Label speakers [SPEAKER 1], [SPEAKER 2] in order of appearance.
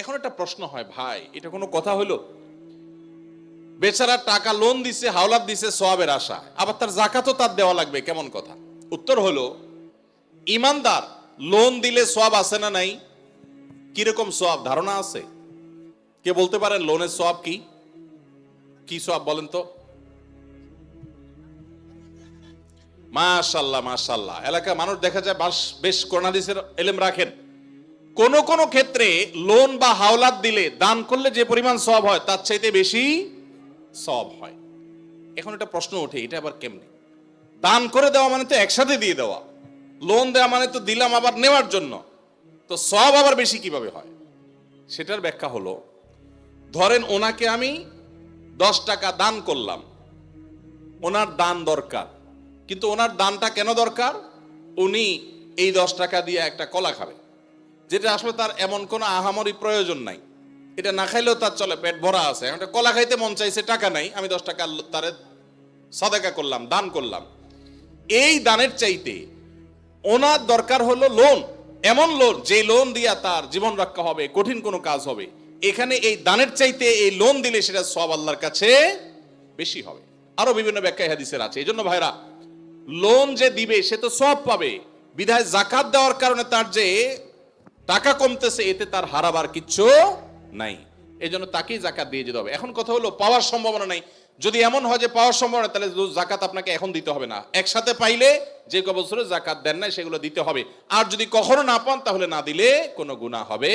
[SPEAKER 1] এখন একটা প্রশ্ন হয়, ভাই এটা কোনো কথা হলো? বেচারা টাকা লোন দিছে, হাওলাত দিছে সওয়াবের আশা, আবার তার যাকাতও তার দেওয়া লাগবে, কেমন কথা? উত্তর হলো, ইমানদার লোন দিলে সওয়াব আছে না নাই? কিরকম সওয়াব ধারণা আছে? কে বলতে পারেন লোনের সওয়াব কি? কি সওয়াব বলেন তো? মাশাআল্লাহ মাশাআল্লাহ, এলাকা মানুষ দেখা যায় বেশ কোরআন হাদিসের ইলম রাখেন। কোন কোন ক্ষেত্রে লোন বা হাওলাত দিলে, দান করলে যে পরিমাণ সওয়াব হয় তার চাইতে বেশি সওয়াব হয়। এখন একটা প্রশ্ন ওঠে, এটা আবার কেমনে? দান করে দেওয়া মানে তো একসাথে দিয়ে দেওয়া, লোন দেওয়া মানে তো দিলাম আবার নেওয়ার জন্য, তো সওয়াব আবার বেশি কিভাবে হয়? সেটার ব্যাখ্যা হলো, ধরেন ওনাকে আমি 10 টাকা দান করলাম, ওনার দান দরকার, কিন্তু ওনার দানটা কেন দরকার? উনি এই 10 টাকা দিয়ে একটা কলা খাবে, যেটা আসলে তার এমন কোনো আহামরি প্রয়োজন নাই, এটা না খাইলেও তার চলে, পেট ভরা আছে, এখন কলা খাইতে মন চাইছে, টাকা নাই, আমি 10 টাকা তারে সাদাকা করলাম, দান করলাম। এই দানের চাইতে ওনার দরকার হলো লোন, এমন লোন যে লোন দিয়া তার জীবন রক্ষা হবে, কঠিন কোনো কাজ হবে। এখানে এই দানের চাইতে এই লোন দিলে সেটা সওয়াব আল্লাহর কাছে বেশি হবে। আরো বিভিন্ন ব্যাখ্যা হাদিসের আছে। এই জন্য ভাইরা, লোন যে দিবে সে তো সওয়াব পাবে, বিধায় যাকাত দেওয়ার কারণে তার যে টাকা কমতেছে, এতে তার হারাবার কিচ্ছু নাই, এই জন্য তাকেই যাকাত দিয়ে যেতে হবে। এখন কথা হলো, পাওয়ার সম্ভাবনা নাই, যদি এমন হয় যে পাওয়ার সম্ভাবনা, তাহলে যাকাত আপনাকে এখন দিতে হবে না, একসাথে পাইলে যে বছরে যাকাত দেন না সেগুলো দিতে হবে। আর যদি কখনো না পান তাহলে না দিলে কোনো গুনাহ হবে